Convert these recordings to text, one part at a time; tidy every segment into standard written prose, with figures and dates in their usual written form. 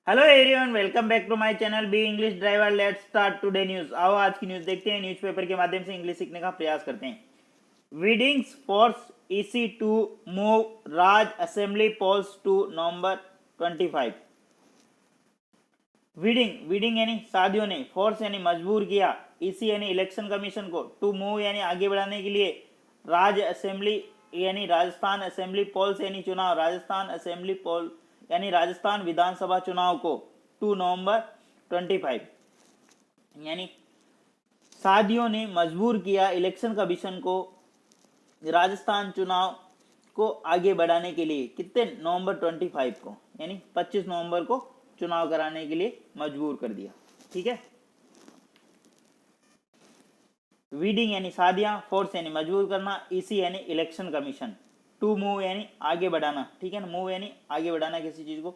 Hello everyone, welcome back to my channel be English driver. Let's start today news. आओ आज की news देखते हैं। न्यूज़पेपर के माध्यम से इंग्लिश सीखने का प्रयास करते हैं। Weddings force EC to move Raj assembly polls to November 25। Wedding यानी शादियों ने, फोर्स यानी मजबूर किया, ईसी यानी इलेक्शन कमीशन को, टू मूव यानी आगे बढ़ाने के लिए, राज असेंबली यानी राजस्थान असेंबली पोल्स यानी चुनाव, राजस्थान असेंबली पोल यानी राजस्थान विधानसभा चुनाव को, 2 नवंबर 25 यानी शादियों ने मजबूर किया इलेक्शन कमीशन को राजस्थान चुनाव को आगे बढ़ाने के लिए। कितने? नवंबर 25 को, यानी 25 नवंबर को चुनाव कराने के लिए मजबूर कर दिया। ठीक है। वीडिंग यानी शादियां, फोर्स यानी मजबूर करना, ईसी यानी इलेक्शन कमीशन, टू मूव यानी आगे बढ़ाना। ठीक है ना, मूव यानी आगे बढ़ाना किसी चीज को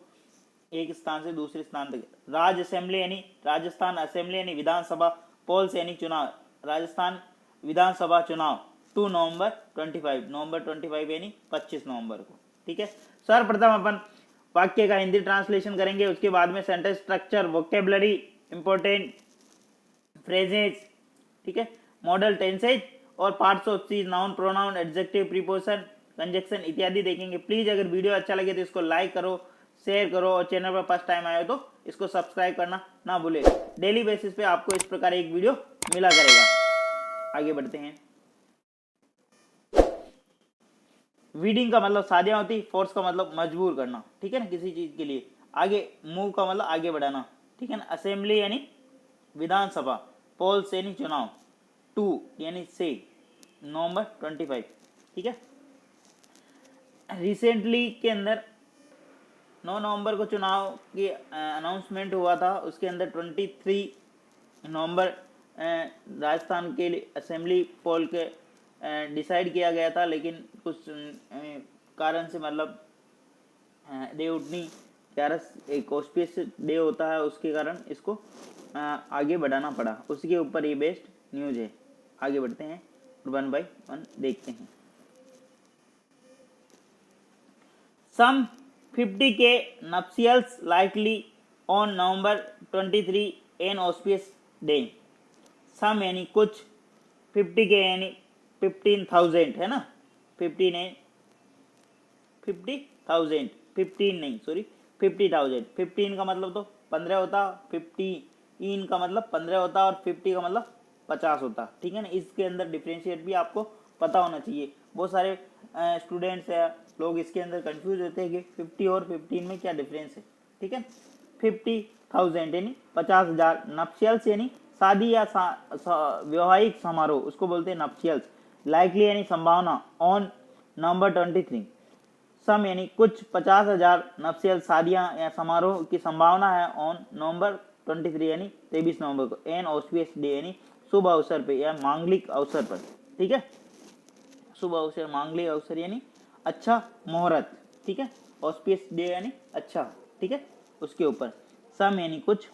एक स्थान से दूसरे स्थान तक। राज असेंबली यानी राजस्थान असेंबली यानी विधानसभा, पोल्स यानी चुनाव, राजस्थान विधानसभा चुनाव, 2 नवंबर 25, नवंबर 25 यानी 25 नवंबर को। ठीक है। सर्वप्रथम अपन वाक्य का हिंदी ट्रांसलेशन करेंगे, उसके बाद में sentence structure, vocabulary, important phrases, ठीक है, मॉडल टेंसेज और पार्ट्स ऑफ चीज, noun, pronoun, adjective, preposition, conjunction इत्यादि देखेंगे। प्लीज अगर वीडियो अच्छा लगे तो इसको लाइक करो, शेयर करो और चैनल पर फर्स्ट टाइम आए हो तो इसको सब्सक्राइब करना ना भूले। डेली बेसिस पे आपको इस प्रकार एक वीडियो मिला करेगा। आगे बढ़ते हैं। वीडिंग का मतलब शादियां होती, फोर्स का मतलब मजबूर करना। ठीक है ना, किसी चीज के लिए। आगे मूव का मतलब आगे बढ़ाना। ठीक है ना। असेंबली यानी विधानसभा, पोल्स यानी चुनाव, 2 यानी से, नवंबर 25। ठीक है। रिसेंटली के अंदर 9 नवंबर को चुनाव की अनाउंसमेंट हुआ था। उसके अंदर 23 नवंबर राजस्थान के असेंबली पोल के डिसाइड किया गया था, लेकिन कुछ कारण से मतलब डे उठनी 11 एक ऑस्पिशियस डे होता है, उसके कारण इसको आगे बढ़ाना पड़ा। उसके ऊपर ये बेस्ड न्यूज है। आगे बढ़ते हैं, 1 बाय 1 देखते हैं। Some 50K nuptials likely on November 23 an auspicious day. Some यानी कुछ, 50K यानी 15,000 है ना, 15 है 50,000, 15 नहीं सॉरी 50,000। 15 का मतलब तो 15 होता, 15 का मतलब 15 होता और 50 का मतलब 50 होता। ठीक है ना। इसके अंदर डिफ्रेंशिएट भी आपको पता होना चाहिए। बहुत सारे स्टूडेंट्स है, लोग इसके अंदर कंफ्यूज होते हैं कि 50 और 15 में क्या डिफरेंस है। ठीक है। 50,000 यानी 50,000। नप्शियल्स यानी शादी या वैवाहिक समारोह, उसको बोलते हैं नप्शियल्स। लाइकली यानी संभावना, ऑन नवंबर 23। सम यानी कुछ, 50,000 नप्शियल शादियां या समारोह की संभावना है, ऑन नवंबर 23 यानी 23 नवंबर को। एन ऑस्पिशियस डे यानी शुभ अवसर पे या मांगलिक अवसर पर। ठीक है। शुभ अवसर, मांगलिक अवसर यानी अच्छा मुहूर्त। ठीक है। ऑस्पिशियस डे यानी अच्छा। ठीक है। उसके ऊपर सम यानी कुछ,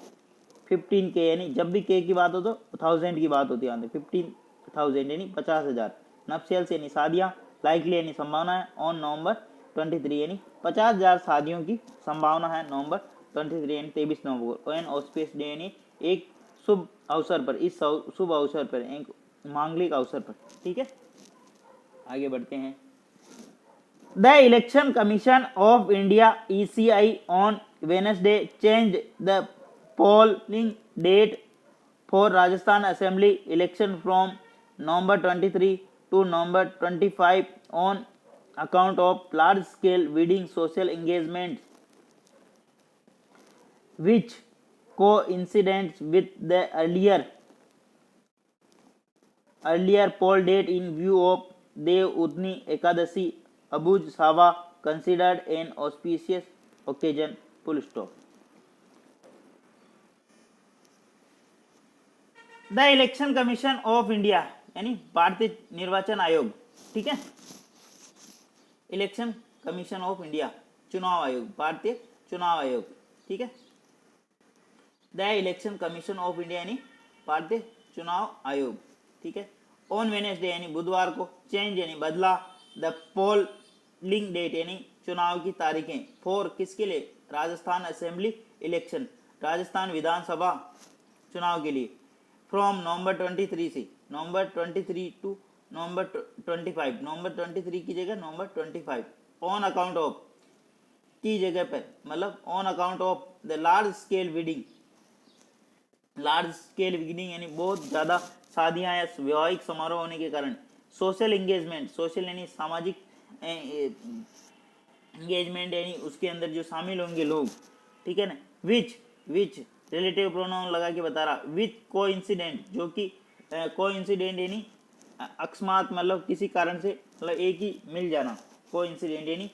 15K यानी जब भी के की बात हो तो 1000 की बात होती है। 15,000 यानी 50,000। नप्शियल्स यानी शादियां, लाइकली यानी संभावना है, ऑन नवंबर 23 यानी 50,000 शादियों की संभावना है, नवंबर 23 यानी 23 नवंबर को। एन ऑस्पिशियस डे यानी एक शुभ अवसर पर, इस शुभ अवसर पर, एक मांगलिक अवसर पर। ठीक है। आगे बढ़ते हैं। The election commission of India ECI on Wednesday change the polling date for Rajasthan assembly election from November 23 to November 25 on account of large scale wedding social engagements which coincided with the earlier poll date in view of Dev Udni Ekadasi Abuj Sava considered an auspicious occasion. Full stop. The election commission of India यानी भारतीय निर्वाचन आयोग। ठीक है। Election commission of India, चुनाव आयोग, भारतीय चुनाव आयोग। ठीक है। The election commission of India यानी भारतीय चुनाव आयोग। ठीक है। ऑन वेडनेसडे यानी बुधवार को, चेंज यानी बदला, द पोलिंग डेट यानी चुनाव की तारीखें, फॉर किसके लिए, राजस्थान असेंबली इलेक्शन, राजस्थान विधानसभा चुनाव के लिए फ्रॉम नवंबर 23 से नवंबर 23 टू नवंबर 25, नवंबर 23 की जगह नवंबर 25 ऑन अकाउंट ऑफ की जगह पर मतलब on account of the large scale wedding, large scale wedding यानी बहुत ज़्यादा शादियां या वैवाहिक समारोह होने के कारण, सोशल एंगेजमेंट, सोशल यानी सामाजिक एंगेजमेंट यानी उसके अंदर जो शामिल होंगे लोग, ठीक है ना, विच रिलेटिव प्रोनाउन लगा के बता रहा, विच कोइंसिडेंट जो कि कोइंसिडेंट यानी अकस्मात मतलब किसी कारण से मतलब एक ही मिल जाना, कोइंसिडेंट यानी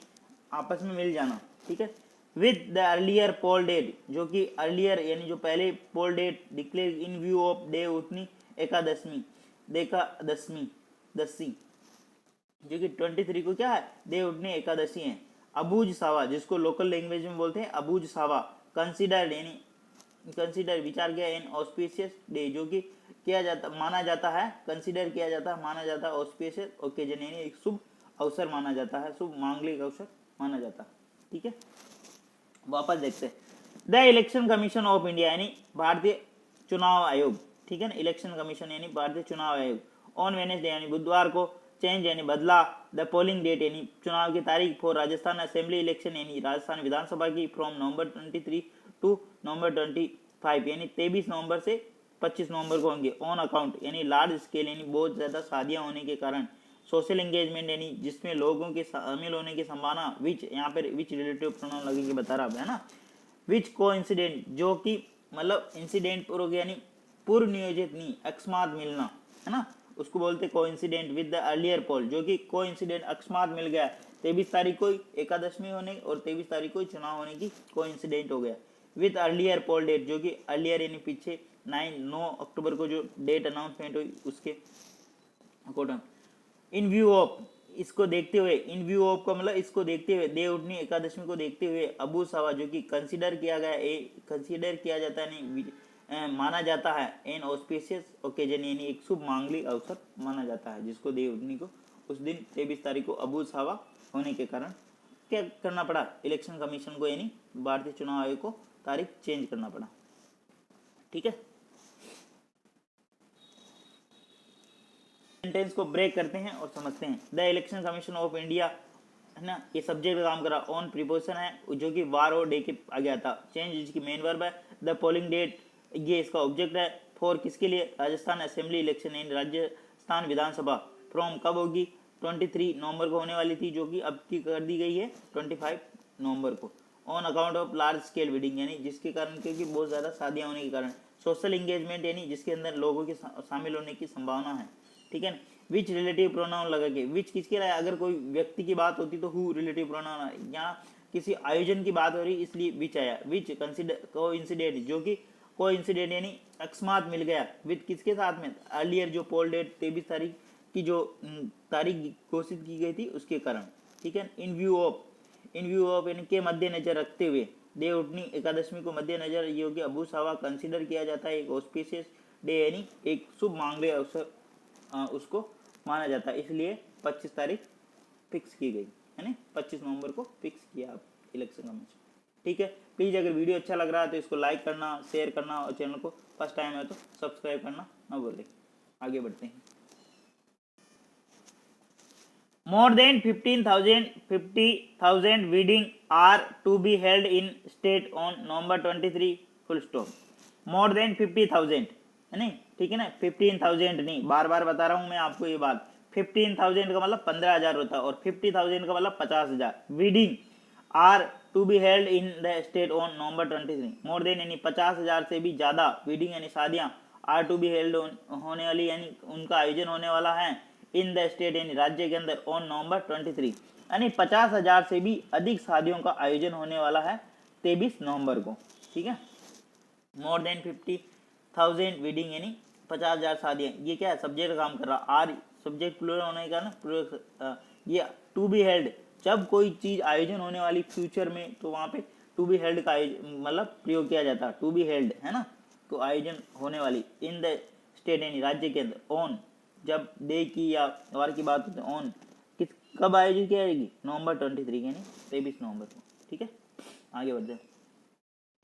आपस में मिल जाना, ठीक है, with the earlier poll date जो कि अर्लियर यानी जो पहले poll date declare in view of डे उठनी एकादशमी दसवीं जो कि 23 को क्या है दे उठनी एकादशी है। अबूझ सावा जिसको लोकल लैंग्वेज में बोलते हैं अबूझ सावा, कंसिडर्ड यानी कंसिडर विचार किया इन ऑस्पिशियस डे जो कि किया जाता माना जाता है, कंसिडर किया जाता है माना जाता है ऑस्पिशियस ओकेजन यानी एक शुभ अवसर माना जाता है, शुभ मांगलिक अवसर माना जाता है, ठीक है। वापस देखते हैं the election commission of India यानी भारतीय चुनाव आयोग, ठीक है ना, इलेक्शन कमीशन यानी भारतीय चुनाव आयोग ऑन वेडनेसडे यानी बुधवार को चेंज यानी बदला द पोलिंग डेट यानी चुनाव की तारीख फॉर राजस्थान असेंबली इलेक्शन यानी राजस्थान विधानसभा की फ्रॉम नवंबर 23 टू नवंबर 25 यानी 23 नवंबर से 25 नवंबर को होंगे ऑन अकाउंट यानी लार्ज स्केल यानी बहुत ज़्यादा शादियां होने के कारण, सोशल एंगेजमेंट यानी जिसमें लोगों के शामिल होने की संभावना, विच यहाँ पर विच रिलेटिव प्रोनाउन लगेंगे बता रहा है ना, विच को इंसिडेंट जो कि मतलब इंसिडेंट पूर्व यानी पूर्व नियोजित नहीं अकस्मात मिलना है ना, उसको बोलते कोइंसिडेंट विद द अर्लियर पोल जो कि कोइंसिडेंट अकस्मात मिल गया 23 तारीख को एकादशमी होने और 23 तारीख को चुनाव होने की कोइंसिडेंट हो गया, विद अर्लियर पोल डेट जो कि अर्लियर यानी पीछे 9 अक्टूबर को जो डेट अनाउंसमेंट हुई उसके अकॉर्डिंग, इन व्यू ऑफ इसको देखते हुए, इन व्यू ऑफ का मतलब इसको देखते हुए दे उठनी एकादशमी को देखते हुए अबू सवा जो कि कंसीडर किया गया कंसीडर किया जाता है नहीं माना जाता है एन ऑस्पिशियस ओकेजन यानी एक शुभ मांगलिक अवसर माना जाता है, जिसको दे उठनी को उस दिन 23 तारीख को अबू सवा होने के कारण क्या करना पड़ा इलेक्शन कमीशन को यानी भारतीय चुनाव आयोग को तारीख चेंज करना पड़ा, ठीक है। सेंटेंस को ब्रेक करते हैं और समझते हैं। The election commission of India है ना, ये सब्जेक्ट का काम करा, ऑन प्रीपोजिशन है जो कि वार और डे के आ गया था, चेंज जिसकी मेन वर्ब है, द पोलिंग डेट ये इसका ऑब्जेक्ट है, फॉर किसके लिए राजस्थान असेंबली इलेक्शन यानी राजस्थान विधानसभा, फ्रॉम कब होगी 23 नवंबर को होने वाली थी जो कि अब की कर दी गई है 25 नवंबर को, on account of large scale wedding यानी जिसके कारण क्योंकि बहुत ज़्यादा शादियाँ होने के कारण, सोशल एंगेजमेंट यानी जिसके अंदर लोगों के शामिल होने की संभावना है, ठीक है। विच रिलेटिव प्रोनाउन लगा के, विच किसके लिए अगर कोई व्यक्ति की बात होती तो हु रिलेटिव प्रोनाउन, यहाँ किसी आयोजन की बात हो रही इसलिए विच आया, विच कंसिडर को इंसिडेंट जो कि को इंसिडेंट यानी अकस्मात मिल गया, विद किसके साथ में अर्लियर जो पोल डेट 23 तारीख की जो तारीख घोषित की गई थी उसके कारण, ठीक है। इन व्यू ऑफ यानी के मद्देनजर रखते हुए दे उठनी एकादशमी को मद्देनजर ये होगी अबू सवा कंसिडर किया जाता है एक ऑस्पिशियस डे यानी एक शुभ मांगलिक अवसर उसको माना जाता है, इसलिए 25 तारीख फिक्स की गई है ना, 25 नवंबर को फिक्स किया आप इलेक्शन कमीशन, ठीक है। प्लीज़ अगर वीडियो अच्छा लग रहा है तो इसको लाइक करना, शेयर करना और चैनल को फर्स्ट टाइम है तो सब्सक्राइब करना ना भूलें। आगे बढ़ते हैं। More than 50,000 weddings are to be held in state on November 23 full stop। More than 50,000 है नहीं, ठीक है ना, 15,000 नहीं, बार बार बता रहा हूँ मैं आपको ये बात, 15,000 का मतलब 15,000 होता है और 50,000 का मतलब 50,000 wedding are to be held in the state on November 23। More than यानी 50,000 से भी ज़्यादा wedding यानी शादियाँ are to be held होने वाली यानी उनका आयोजन होने वाला है इन द स्टेट यानी राज्य के अंदर ऑन नवंबर 23 यानी 50,000 से भी अधिक शादियों का आयोजन होने वाला है 23 नवंबर को, ठीक है। मोर देन 50,000 वेडिंग यानी 50,000 शादियाँ, ये क्या है सब्जेक्ट काम कर रहा, आर सब्जेक्ट प्लूरल होने का ना, ये टू बी हेल्ड जब कोई चीज़ आयोजन होने वाली फ्यूचर में तो वहाँ पे टू बी हेल्ड का मतलब प्रयोग किया जाता है, टू बी हेल्ड है ना, तो आयोजन होने वाली इन द स्टेट यानी राज्य के अंदर, ऑन जब डे की या वार की बात होती है ऑन किस कब आयोजित किया जाएगी नवंबर 23 यानी 23 नवंबर को, ठीक है। आगे बढ़ते हैं।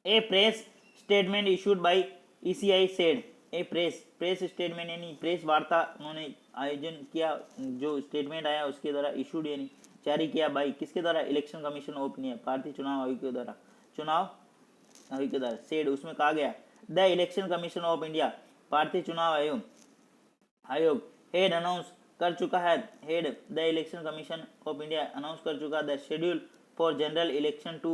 A press statement issued by ECI said, a press statement यानी प्रेस वार्ता उन्होंने आयोजन किया, जो स्टेटमेंट आया उसके द्वारा इशूड यानी जारी किया बाई किसके द्वारा, इलेक्शन कमीशन ऑफ इंडिया, भारतीय चुनाव आयोग के द्वारा, चुनाव आयोग के द्वारा। सेड उसमें कहा गया the election commission of India, भारतीय चुनाव आयोग हेड अनाउंस कर चुका है, had the election commission of India announce कर चुका the schedule for general election to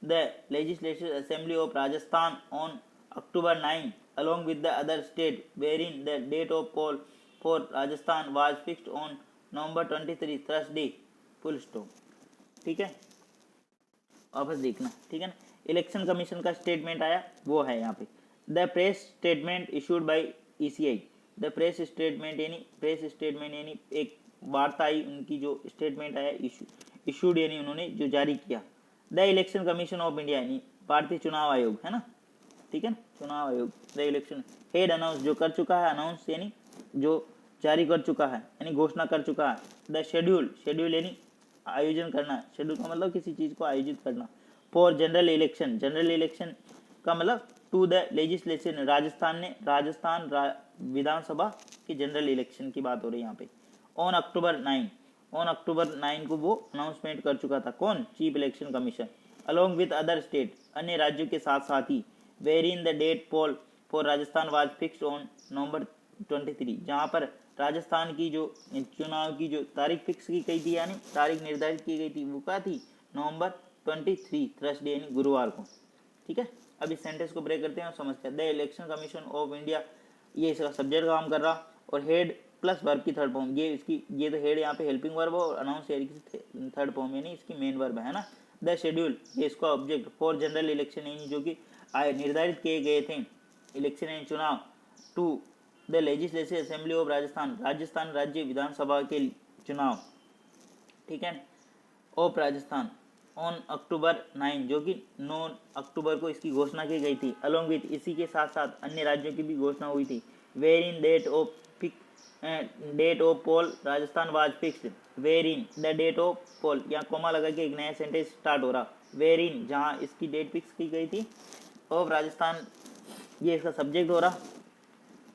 the legislative assembly of Rajasthan on October 9 along with the other state wherein the date of poll for Rajasthan was fixed on November 23 Thursday, full stop। ठीक है, वापस देखना, ठीक है ना। Election commission का statement आया वो है यहाँ पे, the press statement issued by ECI, the press statement यानी एक वार्ता आई, उनकी जो स्टेटमेंट आया इशूड यानी उन्होंने जो जारी किया, the election commission of India यानी भारतीय चुनाव आयोग है ना, ठीक है ना, चुनाव आयोग, द इलेक्शन हेड अनाउंस जो कर चुका है, अनाउंस यानी जो जारी कर चुका है यानी घोषणा कर चुका है, द शेड्यूल यानी आयोजन करना, शेड्यूल का मतलब किसी चीज को आयोजित करना, फॉर जनरल इलेक्शन का मतलब टू द लेजिस्लेशन, राजस्थान विधानसभा की जनरल इलेक्शन की बात हो रही है यहाँ पे, ऑन अक्टूबर 9 को वो अनाउंसमेंट कर चुका था, कौन, chief election commission, along with other state, अन्य राज्यों के साथ साथ ही, wherein the date poll for Rajasthan was fixed on November 23, जहाँ पर राजस्थान की जो चुनाव की जो तारीख फिक्स की गई थी यानी तारीख निर्धारित की गई थी वो क्या थी, नवंबर 23 थर्सडे यानी गुरुवार को। ठीक है, अब इस सेंटेंस को ब्रेक करते हैं और समझते हैं। The election commission of India, ये इसका सब्जेक्ट काम कर रहा, और हेड प्लस वर्ब की थर्ड फॉर्म, ये तो हेड यहाँ पे हेल्पिंग वर्ब और अनाउंस थर्ड फॉर्म यानी इसकी मेन वर्ब है ना। द शेड्यूल, ये इसका ऑब्जेक्ट, फॉर जनरल इलेक्शन यानी जो कि निर्धारित किए गए थे इलेक्शन यानी चुनाव, to the legislative assembly of Rajasthan राज्य विधानसभा के चुनाव, ठीक है, ऑफ राजस्थान ऑन अक्टूबर 9 जो कि 9 अक्टूबर को इसकी घोषणा की गई थी, अलोंग विथ इसी के साथ साथ अन्य राज्यों की भी घोषणा हुई थी, wherein date of poll Rajasthan was fixed, wherein the date of poll, यहाँ कोमा लगा के एक नया सेंटेंस स्टार्ट हो रहा, वेर इन जहाँ इसकी डेट फिक्स की गई थी, ऑफ राजस्थान ये इसका सब्जेक्ट हो रहा,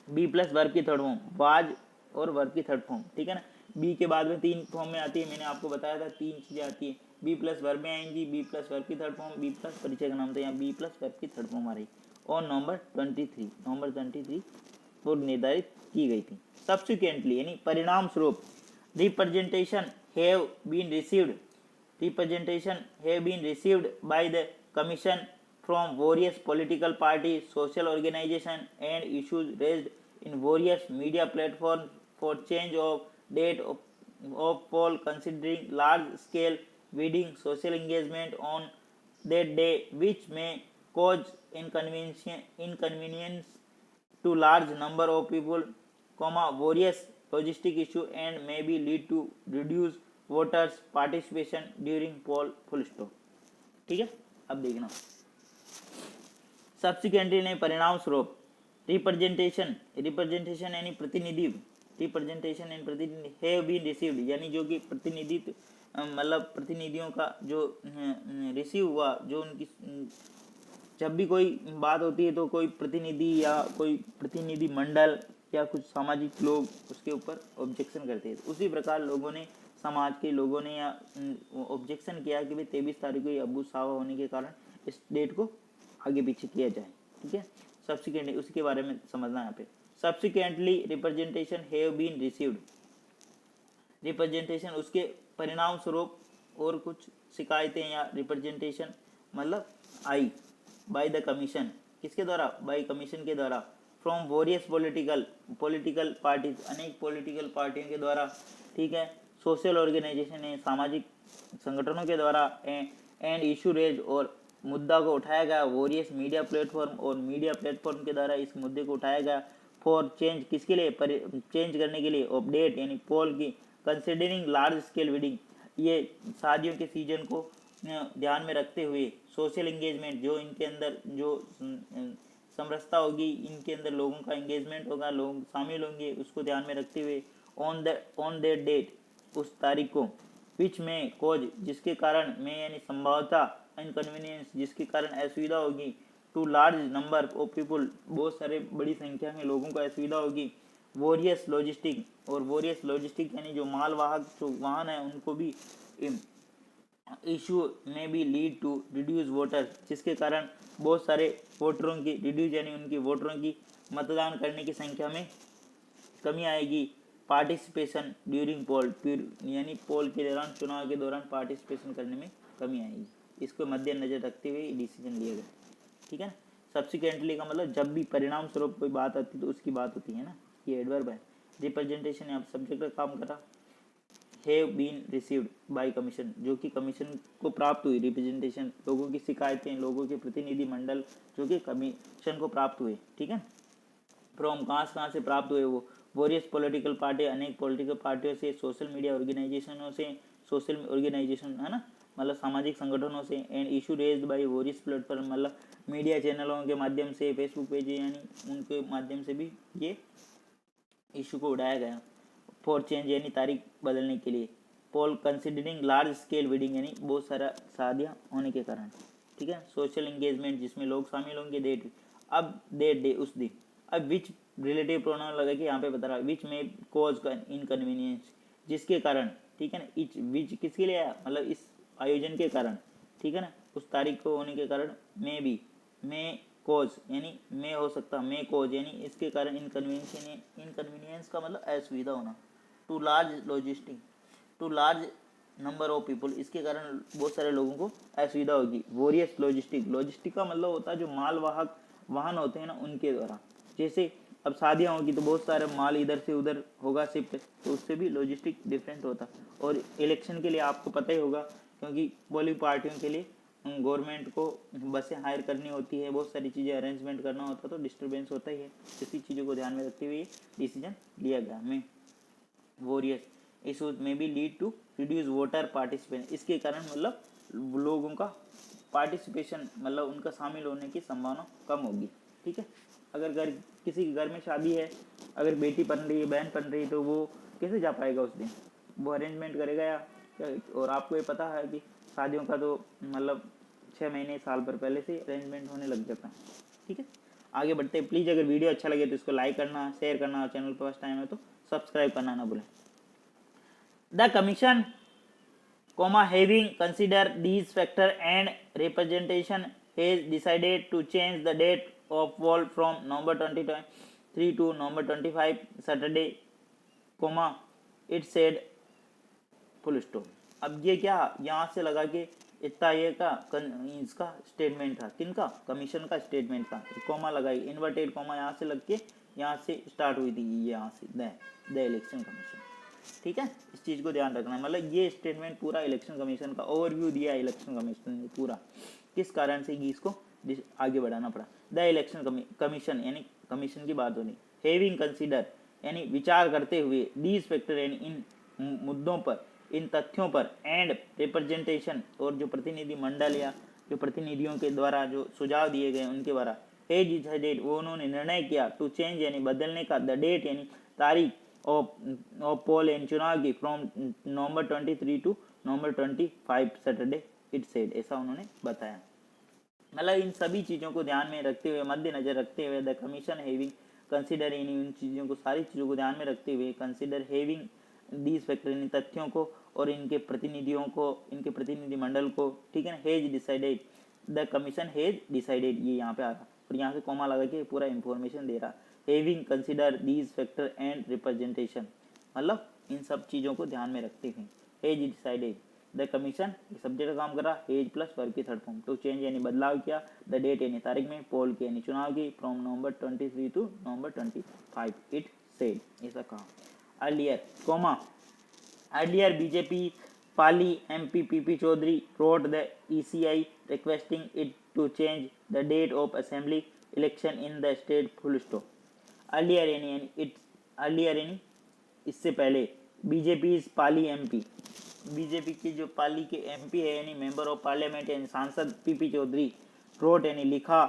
बी प्लस वर्ब की थर्ड फॉर्म, वाज और वर्ब की थर्ड फॉर्म, ठीक है ना। बी के बाद में 3 फॉर्म में आती है, मैंने आपको बताया था 3 चीज़ें आती है, बी प्लस वर्ब में आएंगी, बी प्लस वर्ब की थर्ड फॉर्म, बी प्लस परिचय का नाम था, यहाँ बी प्लस वर्ब की थर्ड फॉर्म आ रही, और नवंबर 23 को निर्धारित की गई थी। सब्सिक्वेंटली यानी परिणाम स्वरूप, representation have been received by the commission from various political parties, social organizations, and issues raised in various media platforms for change of date of poll, considering large-scale bidding, social engagement on that day, which may cause inconvenience to large number of people, various logistic issues, and maybe lead to reduced voters participation during poll, full stop। ठीक है, अब देखना subsequently ने परिणाम स्वरूप, representation यानी प्रतिनिधि, have been received यानी जो कि प्रतिनिधित्व मतलब प्रतिनिधियों का जो रिसीव हुआ, जो उनकी जब भी कोई बात होती है तो कोई प्रतिनिधि या कोई प्रतिनिधि मंडल या कुछ सामाजिक लोग उसके ऊपर ऑब्जेक्शन करते हैं, उसी प्रकार लोगों ने, समाज के लोगों ने या ऑब्जेक्शन किया कि भाई 23 तारीख को अबू सावा होने के कारण इस डेट को आगे पीछे किया जाए। ठीक है, सब्सिक्वेंटली उसके बारे में समझना यहाँ पे। Subsequently representation have been received, representation उसके परिणाम स्वरूप और कुछ शिकायतें या रिप्रेजेंटेशन मतलब आई, बाय द कमीशन, किसके द्वारा, बाय कमीशन के द्वारा, फ्रॉम वेरियस पॉलिटिकल पार्टीज, अनेक पॉलिटिकल पार्टियों के द्वारा, ठीक है, सोशल ऑर्गेनाइजेशन है, सामाजिक संगठनों के द्वारा, एंड इशू रेज और मुद्दा को उठाया गया, वोरियस मीडिया प्लेटफॉर्म और मीडिया प्लेटफॉर्म के द्वारा इस मुद्दे को उठाया गया, फॉर चेंज किसके लिए, चेंज करने के लिए, अपडेट यानी पोल की, कंसिडरिंग लार्ज स्केल बिडिंग, ये शादियों के सीजन को ध्यान में रखते हुए, सोशल एंगेजमेंट जो इनके अंदर जो समरसता होगी, इनके अंदर लोगों का एंगेजमेंट होगा, लोग शामिल होंगे, उसको ध्यान में रखते हुए, ऑन दैट डेट, उस तारीख को, विच में कोज जिसके कारण, में यानी संभवतः, इनकन्वीनियंस जिसके कारण असुविधा होगी, to large number of people, बहुत सारे बड़ी संख्या में लोगों को असुविधा होगी। वोरियस लॉजिस्टिक, और वोरियस लॉजिस्टिक यानी जो मालवाहक जो वाहन है उनको भी इशू में भी लीड टू रिड्यूस वोटर, जिसके कारण बहुत सारे वोटरों की रिड्यूस यानी उनकी वोटरों की मतदान करने की संख्या में कमी आएगी। पार्टिसिपेशन ड्यूरिंग पोल, यानी पोल के दौरान, चुनाव के दौरान पार्टिसिपेशन करने में कमी आएगी। इसको मद्देनजर रखते हुए डिसीजन लिया गया, ठीक है ना। सब्सिक्वेंटली का मतलब जब भी परिणाम स्वरूप कोई बात आती है तो उसकी बात होती है ना, ये एडवर्ब है। रिप्रेजेंटेशन यहाँ सब्जेक्ट का काम करा। Have been received by commission, जो कि कमीशन को प्राप्त हुई। रिप्रेजेंटेशन लोगों की शिकायतें, लोगों के प्रतिनिधि मंडल जो कि कमीशन को प्राप्त हुए, ठीक है। फ्रॉम कहाँ से प्राप्त हुए वो, वोरियस पॉलिटिकल पार्टी, अनेक पॉलिटिकल पार्टियों से, सोशल मीडिया ऑर्गेनाइजेशनों से, सोशल ऑर्गेनाइजेशन है ना, मतलब सामाजिक संगठनों से, and issue raised bye various platform, मतलब मीडिया चैनलों के माध्यम से, फेसबुक पेज यानी उनके माध्यम से भी ये इशू को उठाया गया। फॉर चेंज यानी तारीख बदलने के लिए। पोल कंसिडरिंग लार्ज स्केल वेडिंग यानी बहुत सारा शादियाँ होने के कारण, ठीक है। सोशल एंगेजमेंट जिसमें लोग शामिल होंगे। डेट, अब डेट डे उस दिन। अब विच रिलेटिव प्रोनाउन लगा कि यहाँ पे बता रहा विच में कॉज का इनकन्वीनियंस, जिसके कारण, ठीक है ना। इच विच किसके लिए आया, मतलब इस आयोजन के कारण, ठीक है ना, उस तारीख को होने के कारण। मे बी, मे कोज यानी मे हो सकता, मे कोज यानी इसके कारण। इनकन्वीनियंस का मतलब असुविधा होना। To large logistic, to large number of people, इसके कारण बहुत सारे लोगों को असुविधा होगी। वोरियस लॉजिस्टिक, लॉजिस्टिक का मतलब होता है जो मालवाहक वाहन होते हैं ना उनके द्वारा। जैसे अब शादियाँ होगी तो बहुत सारे माल इधर से उधर होगा शिफ्ट, तो उससे भी लॉजिस्टिक डिफरेंट होता। और इलेक्शन के लिए आपको पता ही होगा, क्योंकि पोलिंग पार्टियों के लिए गवर्नमेंट को बसें हायर करनी होती है, बहुत सारी चीज़ें अरेंजमेंट करना होता है, तो डिस्टर्बेंस होता ही है। इसी चीज़ों को ध्यान में रखते हुए डिसीजन लिया गया। में वोरियस इशूज में भी lead to reduce voter participation, इसके कारण मतलब लोगों का पार्टिसिपेशन, मतलब उनका शामिल होने की संभावना कम होगी, ठीक है। अगर किसी के घर में शादी है, अगर बेटी बन रही है, बहन बन रही है, तो वो कैसे जा पाएगा उस दिन, वो अरेंजमेंट करेगा या क्या। और आपको ये पता है कि शादियों का तो मतलब 6 महीने साल भर पहले से अरेंजमेंट होने लग जाता है, ठीक है। आगे बढ़ते हैं। प्लीज़ अगर वीडियो अच्छा लगे तो इसको लाइक करना, शेयर करना, और चैनल पर फर्स्ट टाइम है तो सब्सक्राइब करना ना भूलें। The commission having considered these factors and representation has decided to change the date of poll from November 23 to November 25 Saturday, it said full stop। अब ये क्या यहाँ से लगा के इतना ये का इसका स्टेटमेंट था, किनका, कमीशन का स्टेटमेंट था। कोमा लगाई, इन्वर्टेड कोमा यहाँ से लग के यहाँ से स्टार्ट हुई थी, ये यहाँ से द इलेक्शन कमीशन, ठीक है। इस चीज़ को ध्यान रखना है, मतलब ये स्टेटमेंट पूरा इलेक्शन कमीशन का ओवरव्यू दिया इलेक्शन कमीशन ने पूरा, किस कारण से कि इसको आगे बढ़ाना पड़ा। द इलेक्शन कमीशन यानी कमीशन की बात होनी। हैविंग कंसीडर यानी विचार करते हुए, दीज फैक्टर यानी इन मुद्दों पर, इन तथ्यों पर, एंड रिप्रेजेंटेशन और जो प्रतिनिधि मंडल या जो प्रतिनिधियों के द्वारा जो सुझाव दिए गए उनके द्वारा, हेज डिसाइडेड वो उन्होंने निर्णय किया, टू चेंज यानी बदलने का, द डेट यानी तारीख ऑफ पोल एंड चुनाव की, from November 23 to November 25 Saturday, it said, ऐसा उन्होंने बताया। मतलब इन सभी चीज़ों को ध्यान में रखते हुए, मद्देनजर रखते हुए, द कमीशन हैविंग कंसिडर यानी उन चीज़ों को, सारी चीज़ों को ध्यान में रखते हुए, consider having these factor in तथ्यों को और इनके प्रतिनिधियों को, इनके प्रतिनिधि मंडल को, ठीक है ना। Hedge decided, the commission hedge decided, ये यहाँ पे आ रहा और यहाँ से कोमा लगा के पूरा इंफॉर्मेशन दे रहा। Having consider these factor and representation, मतलब इन सब चीज़ों को ध्यान में रखते हुए, hedge decided, the commission subject का काम कर रहा, हेज प्लस वर्ब की थर्ड फॉर्म, टू चेंज यानी बदलाव किया, द डेट यानी तारीख में, पोल की यानी चुनाव की, from November 23 to November 25, it said, ऐसा कहा। Earlier comma, earlier BJP Pali MP PP Chaudhary wrote the ECI requesting it to change the date of assembly election in the state, full stop। Earlier यानी it's, earlier यानी इससे पहले, BJP Pali MP, BJP की जो पाली के MP है यानी member of parliament यानी सांसद PP चौधरी, रोट यानी लिखा,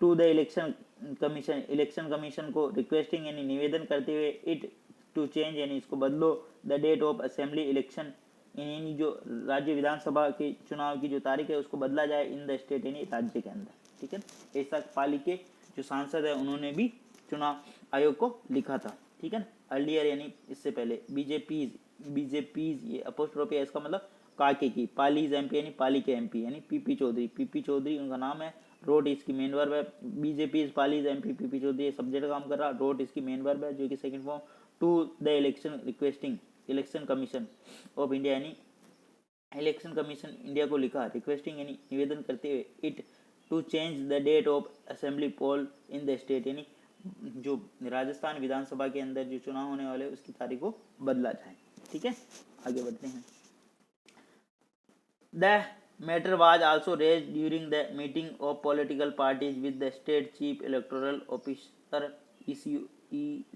to the election commission, election commission को, रिक्वेस्टिंग यानी निवेदन करते हुए, इट टू चेंज यानी इसको बदलो, the date of assembly election यानी जो राज्य विधानसभा के चुनाव की जो तारीख है उसको बदला जाए, इन द स्टेट यानी राज्य के अंदर, ठीक है। ऐसा पाली के जो सांसद है उन्होंने भी चुनाव आयोग को लिखा था, ठीक है ना। अर्लियर यानी इससे पहले बीजेपी ये अपोस्ट्रोफी है, इसका मतलब काके की, पालीज एमपी यानी पाली के एमपी यानी पीपी चौधरी उनका नाम है। रोट इसकी मेन वर्ब है, बीजेपी पालीज एमपी पीपी चौधरी सब्जेक्ट काम कर रहा। रोट इसकी मेन वर्ब है जो कि second form to the election requesting election commission of India यानी इलेक्शन कमीशन इंडिया को लिखा, रिक्वेस्टिंग यानी निवेदन करते हुए, it to change the date of assembly poll in the state यानी जो राजस्थान विधानसभा के अंदर जो चुनाव होने वाले उसकी तारीख को बदला जाए, ठीक है। आगे बढ़ते हैं। The matter was also raised during the meeting of political parties with the state chief electoral officer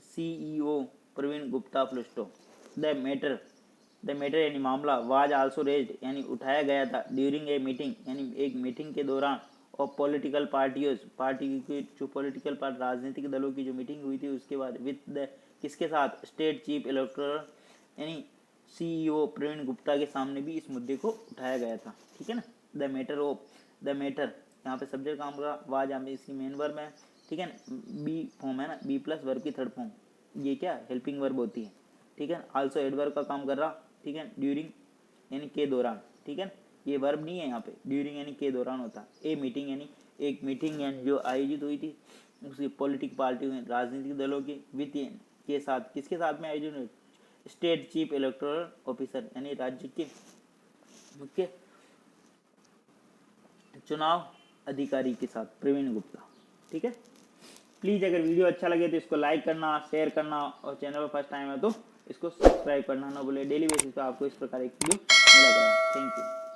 CEO Praveen Gupta प्लस्टो। द मैटर यानी मामला वाज आल्सो रेज्ड यानी उठाया गया था ड्यूरिंग ए मीटिंग यानी एक मीटिंग के दौरान ऑफ पॉलिटिकल पार्टी की जो पॉलिटिकल पार्टी राजनीतिक दलों की जो मीटिंग हुई थी उसके बाद विद द किसके साथ, स्टेट चीफ इलेक्टोरल यानी CEO प्रवीण गुप्ता के सामने भी इस मुद्दे को उठाया गया था, ठीक है ना। द मैटर यहाँ पे सब्जेक्ट काम का वाज यहाँ पे इसकी मेन वर्ब है, ठीक है ना। बी फॉर्म है ना, बी प्लस वर्ब की थर्ड फॉर्म, ये क्या हेल्पिंग वर्ब होती है, ठीक है। आल्सो एडवर्ब का काम कर रहा, ठीक है। ड्यूरिंग यानी के दौरान, ठीक है। ये वर्ब नहीं है यहाँ पे, ड्यूरिंग यानी के दौरान होता। ए मीटिंग यानी एक मीटिंग यानी जो आयोजित हुई थी उसकी पॉलिटिक पार्टी राजनीतिक दलों की विद के साथ, किसके साथ में आयोजित हुई, स्टेट चीफ इलेक्टोरल ऑफिसर यानी राज्य के मुख्य चुनाव अधिकारी के साथ प्रवीण गुप्ता, ठीक है। प्लीज़ अगर वीडियो अच्छा लगे तो इसको लाइक करना, शेयर करना और चैनल पर फर्स्ट टाइम है तो इसको सब्सक्राइब करना ना भूले। डेली बेसिस पे आपको इस प्रकार एक वीडियो मिला करेगा। Thank you.